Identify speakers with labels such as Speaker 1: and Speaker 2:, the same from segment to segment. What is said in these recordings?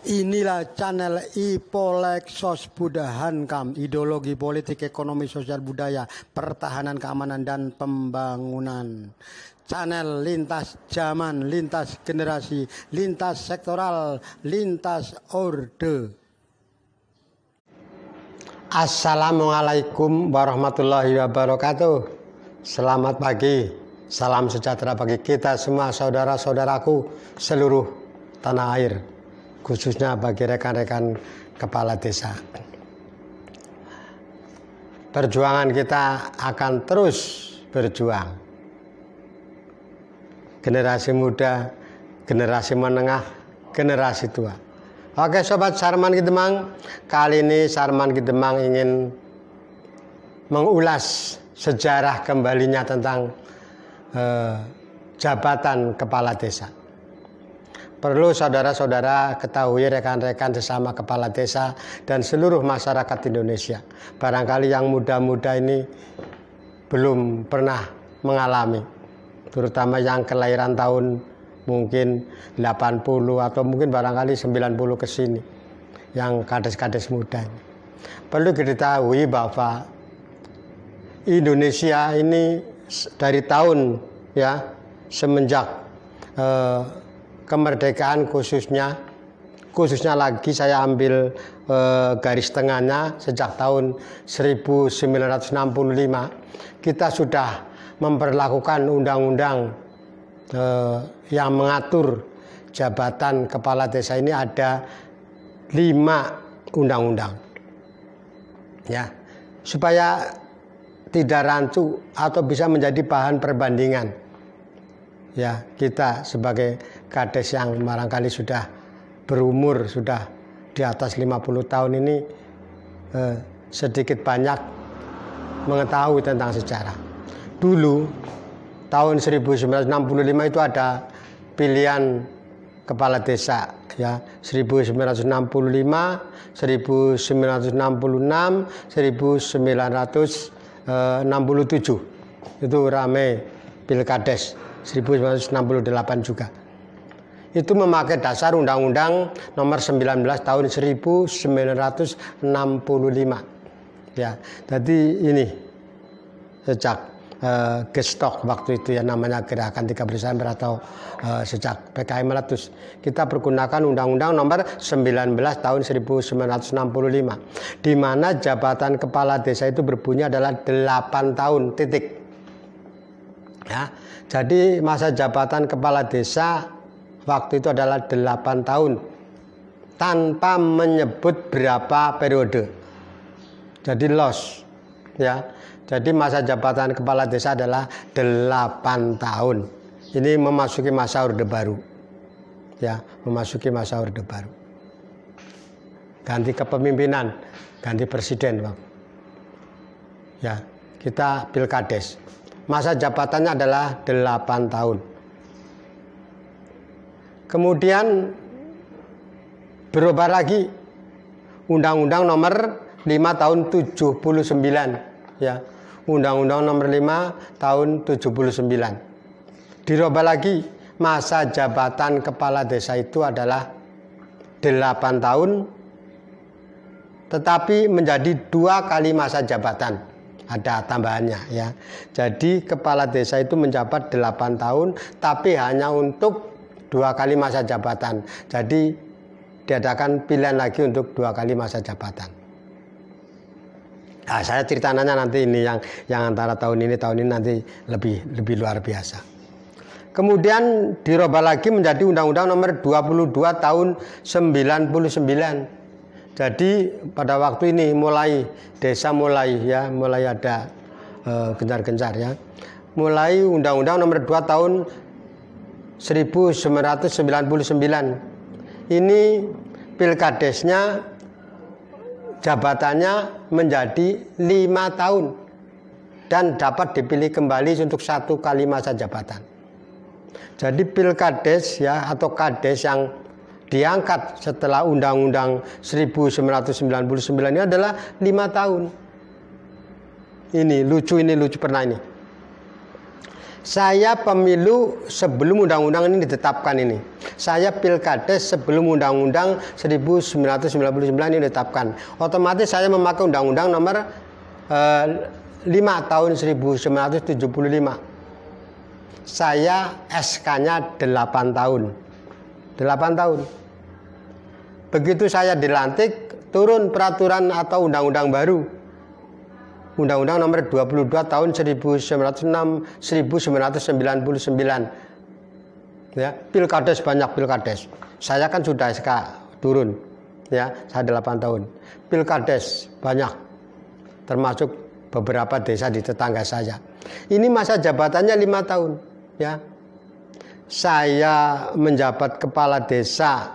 Speaker 1: Inilah channel Ipolexos Budahankam, ideologi politik, ekonomi, sosial, budaya, pertahanan, keamanan, dan pembangunan. Channel lintas zaman, lintas generasi, lintas sektoral, lintas orde. Assalamualaikum warahmatullahi wabarakatuh. Selamat pagi, salam sejahtera bagi kita semua, saudara-saudaraku seluruh tanah air, khususnya bagi rekan-rekan kepala desa. Perjuangan kita akan terus berjuang. Generasi muda, generasi menengah, generasi tua. Oke Sobat Sarman Kidemang, kali ini Sarman Kidemang ingin mengulas sejarah kembalinya tentang jabatan kepala desa. Perlu saudara-saudara ketahui, rekan-rekan sesama kepala desa dan seluruh masyarakat Indonesia. Barangkali yang muda-muda ini belum pernah mengalami, terutama yang kelahiran tahun mungkin 80 atau mungkin barangkali 90 ke sini, yang kades-kades muda ini. Perlu diketahui bahwa Indonesia ini dari tahun semenjak kemerdekaan khususnya lagi saya ambil garis tengahnya sejak tahun 1965 kita sudah memperlakukan undang-undang yang mengatur jabatan kepala desa. Ini ada 5 undang-undang ya, supaya tidak rancu atau bisa menjadi bahan perbandingan ya. Kita sebagai kades yang barangkali sudah berumur, sudah di atas 50 tahun ini sedikit banyak mengetahui tentang sejarah. Dulu tahun 1965 itu ada pilihan kepala desa ya, 1965, 1966, 1967 itu rame pilkades, 1968 juga. Itu memakai dasar Undang-Undang Nomor 19 Tahun 1965 ya. Jadi ini sejak gestok waktu itu ya, namanya Gerakan 13 Desember atau sejak PKI meletus, kita pergunakan Undang-Undang Nomor 19 Tahun 1965, di mana jabatan kepala desa itu berbunyi adalah 8 tahun titik ya. Jadi masa jabatan kepala desa waktu itu adalah 8 tahun tanpa menyebut berapa periode. Jadi los ya. Jadi masa jabatan kepala desa adalah 8 tahun. Ini memasuki masa orde baru. Ya, memasuki masa orde baru. Ganti kepemimpinan, ganti presiden, Bang. Ya, kita pilkades. Masa jabatannya adalah 8 tahun. Kemudian berubah lagi Undang-Undang Nomor 5 Tahun 79 ya. Undang-Undang Nomor 5 Tahun 79. Dirubah lagi, masa jabatan kepala desa itu adalah 8 tahun, tetapi menjadi 2 kali masa jabatan. Ada tambahannya ya. Jadi kepala desa itu menjabat 8 tahun, tapi hanya untuk 2 kali masa jabatan. Jadi diadakan pilihan lagi untuk 2 kali masa jabatan. Nah, saya ceritanya nanti ini yang antara tahun ini nanti lebih luar biasa. Kemudian dirubah lagi menjadi Undang-Undang Nomor 22 Tahun 99. Jadi pada waktu ini desa mulai ada gencar-gencar ya. Mulai Undang-Undang Nomor 2 Tahun 1999. Ini pilkadesnya jabatannya menjadi 5 tahun dan dapat dipilih kembali untuk 1 kali masa jabatan. Jadi pilkades ya atau kades yang diangkat setelah Undang-Undang 1999 ini adalah 5 tahun. Ini lucu pernah ini. Saya pemilu sebelum undang-undang ini ditetapkan ini. Saya pilkades sebelum undang-undang 1999 ini ditetapkan. Otomatis saya memakai undang-undang nomor 5 tahun 1975. Saya SK-nya 8 tahun. 8 tahun. Begitu saya dilantik, turun peraturan atau undang-undang baru. Undang-Undang nomor 22 tahun 1999. Ya, pilkades banyak pilkades. Saya kan sudah SK turun. Ya, saya 8 tahun. Pilkades banyak. Termasuk beberapa desa di tetangga saya. Ini masa jabatannya 5 tahun, ya. Saya menjabat kepala desa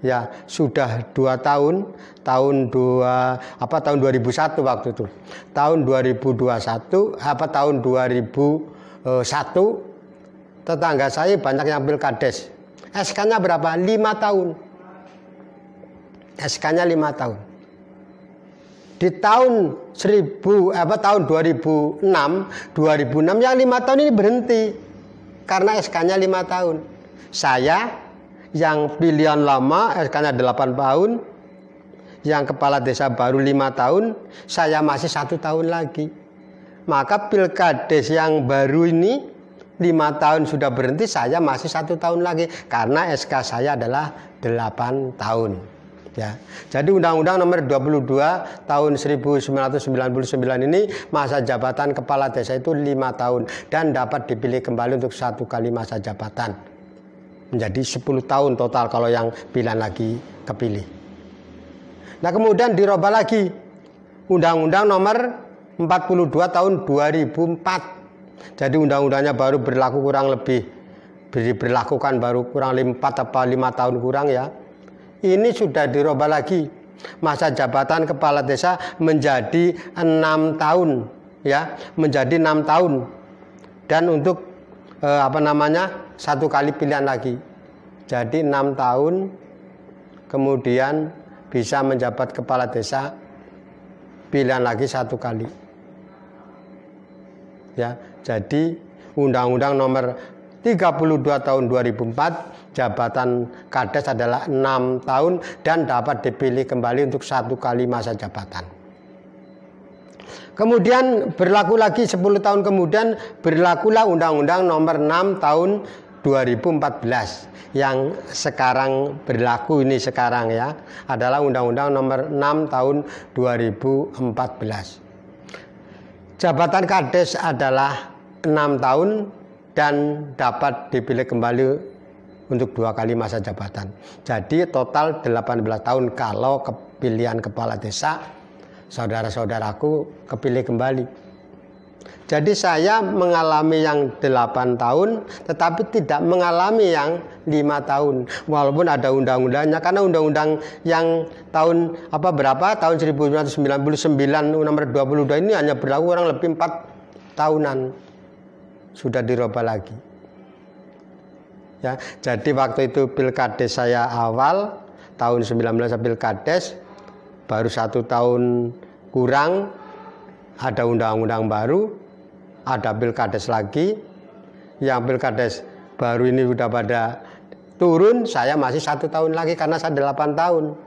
Speaker 1: ya sudah 2 tahun. Tahun 2001 waktu itu. Tahun 2021 tahun 2001 tetangga saya banyak yang pilkades. SK-nya berapa? 5 tahun. SK-nya 5 tahun. Di tahun 2006 yang 5 tahun ini berhenti karena SK-nya 5 tahun. Saya yang pilihan lama SK-nya 8 tahun. Yang kepala desa baru 5 tahun, saya masih 1 tahun lagi. Maka pilkades yang baru ini 5 tahun sudah berhenti, saya masih 1 tahun lagi karena SK saya adalah 8 tahun. Ya. Jadi Undang-Undang nomor 22 tahun 1999 ini masa jabatan kepala desa itu 5 tahun dan dapat dipilih kembali untuk 1 kali masa jabatan. Menjadi 10 tahun total kalau yang pilihan lagi kepilih. Nah kemudian dirubah lagi Undang-Undang nomor 42 tahun 2004. Jadi undang-undangnya baru berlaku kurang lebih diberlakukan baru kurang 4 atau 5 tahun kurang ya. Ini sudah dirubah lagi. Masa jabatan kepala desa menjadi 6 tahun ya, menjadi 6 tahun. Dan untuk 1 kali pilihan lagi. Jadi 6 tahun kemudian bisa menjabat kepala desa pilihan lagi 1 kali. Ya, jadi Undang-Undang nomor 32 tahun 2004 jabatan kades adalah 6 tahun dan dapat dipilih kembali untuk 1 kali masa jabatan. Kemudian berlaku lagi 10 tahun kemudian berlakulah Undang-Undang nomor 6 tahun 2014. Yang sekarang berlaku ini sekarang ya adalah Undang-Undang nomor 6 tahun 2014. Jabatan kades adalah 6 tahun dan dapat dipilih kembali untuk 2 kali masa jabatan. Jadi total 18 tahun kalau pilihan kepala desa saudara-saudaraku kepilih kembali. Jadi saya mengalami yang 8 tahun tetapi tidak mengalami yang 5 tahun. Walaupun ada undang-undangnya karena undang-undang yang tahun tahun 1999 nomor 22 ini hanya berlaku kurang lebih 4 tahunan. Sudah dirubah lagi. Ya, jadi waktu itu pilkades saya awal tahun 19 pilkades baru 1 tahun kurang ada undang-undang baru. Ada pilkades lagi, yang pilkades baru ini sudah pada turun, saya masih 1 tahun lagi karena saya 8 tahun.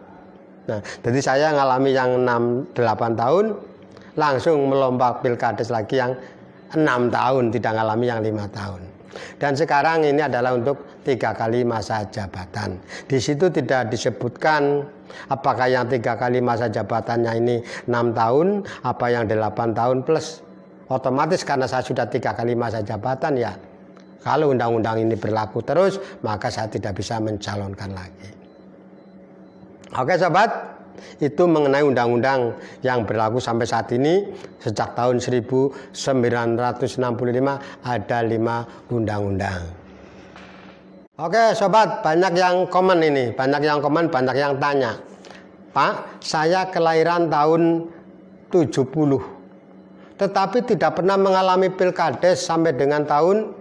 Speaker 1: Nah, jadi saya ngalami yang 8 tahun, langsung melompat pilkades lagi yang 6 tahun, tidak ngalami yang 5 tahun. Dan sekarang ini adalah untuk 3 kali masa jabatan. Di situ tidak disebutkan apakah yang 3 kali masa jabatannya ini 6 tahun, apa yang 8 tahun plus. Otomatis karena saya sudah 3 kali masa jabatan ya, kalau undang-undang ini berlaku terus maka saya tidak bisa mencalonkan lagi. Oke sobat, itu mengenai undang-undang yang berlaku sampai saat ini. Sejak tahun 1965 ada 5 undang-undang. Oke sobat, banyak yang komen ini, banyak yang tanya. Pak, saya kelahiran tahun 70. Tetapi tidak pernah mengalami pilkades sampai dengan tahun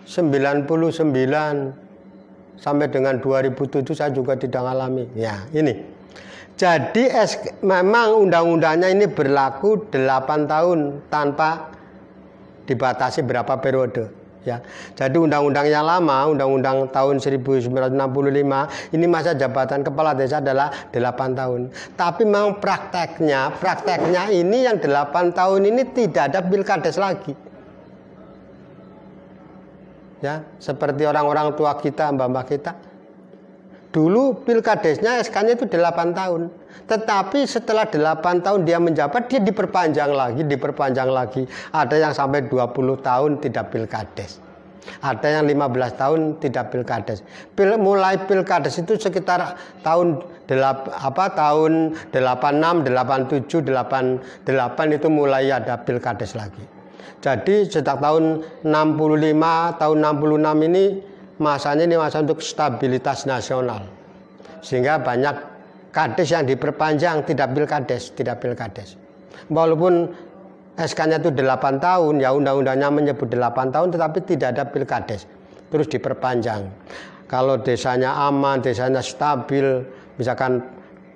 Speaker 1: 99. Sampai dengan 2007 saya juga tidak mengalami. Ya, ini. Jadi memang undang-undangnya ini berlaku 8 tahun tanpa dibatasi berapa periode. ya. Jadi undang-undang yang lama, undang-undang tahun 1965 ini masa jabatan kepala desa adalah 8 tahun. Tapi memang prakteknya ini yang 8 tahun ini tidak ada pilkades lagi. Ya, seperti orang-orang tua kita, mbak-mbak kita. Dulu pilkadesnya SK-nya itu 8 tahun. Tetapi setelah 8 tahun dia menjabat, dia diperpanjang lagi. Ada yang sampai 20 tahun tidak pilkades. Ada yang 15 tahun tidak pilkades. Mulai pilkades itu sekitar tahun 86, 87, 88 itu mulai ada pilkades lagi. Jadi sejak tahun 65, tahun 66 ini masanya ini masa untuk stabilitas nasional, sehingga banyak kades yang diperpanjang tidak pilkades. Walaupun SK-nya itu 8 tahun, ya undang-undangnya menyebut 8 tahun, tetapi tidak ada pilkades, terus diperpanjang. Kalau desanya aman, desanya stabil, misalkan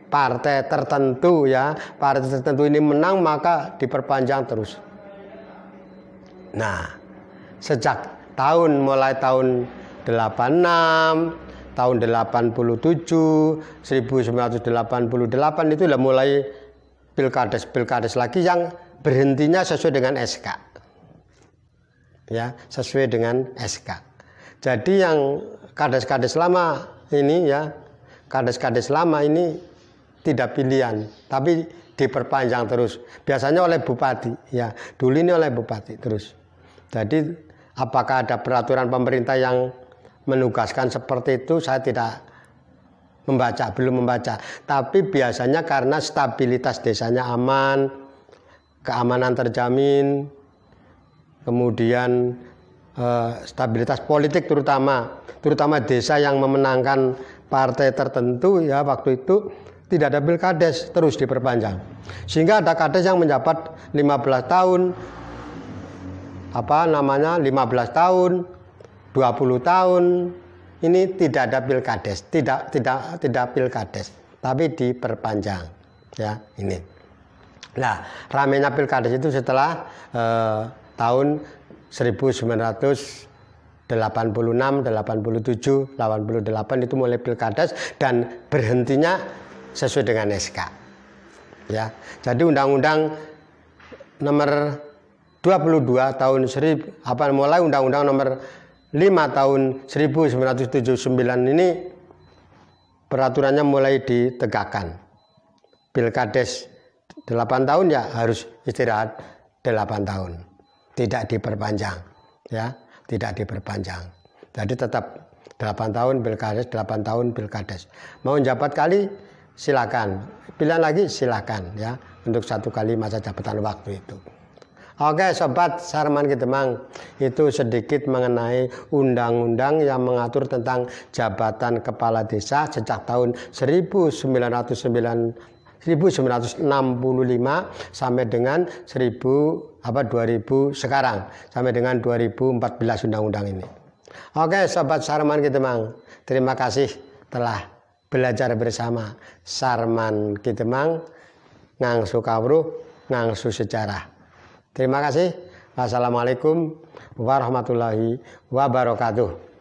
Speaker 1: partai tertentu ini menang, maka diperpanjang terus. Nah, sejak mulai tahun 86, tahun 87, 1988 itu udah mulai pilkades lagi yang berhentinya sesuai dengan SK. Ya, sesuai dengan SK. Jadi yang kades lama ini tidak pilihan, tapi diperpanjang terus. Biasanya oleh bupati, ya. Dulu ini oleh bupati terus. Jadi apakah ada peraturan pemerintah yang menugaskan seperti itu, saya belum membaca. Tapi biasanya karena stabilitas desanya aman, keamanan terjamin, kemudian stabilitas politik terutama desa yang memenangkan partai tertentu, ya waktu itu tidak ada pilkades, terus diperpanjang. Sehingga ada kades yang menjabat 15 tahun, 15 tahun, 20 tahun, ini tidak ada pilkades, tidak pilkades, tapi diperpanjang, ya ini. Nah, ramainya pilkades itu setelah tahun 1986, 87, 88 itu mulai pilkades dan berhentinya sesuai dengan SK. Ya, jadi Undang-Undang nomor 22 tahun mulai Undang-Undang nomor 5 tahun 1979 ini peraturannya mulai ditegakkan. Pilkades 8 tahun ya harus istirahat 8 tahun. Tidak diperpanjang, ya, tidak diperpanjang. Jadi tetap 8 tahun pilkades, 8 tahun pilkades. Mau jabat kali silakan, pilihan lagi silakan, ya, untuk 1 kali masa jabatan waktu itu. Oke sobat Sarman Kitemang, itu sedikit mengenai undang-undang yang mengatur tentang jabatan kepala desa sejak tahun 1965 sampai dengan 2000 sekarang, sampai dengan 2014 undang-undang ini. Oke sobat Sarman Kitemang, terima kasih telah belajar bersama Sarman Kitemang, ngangsu kawruh, ngangsu sejarah. Terima kasih. Wassalamualaikum warahmatullahi wabarakatuh.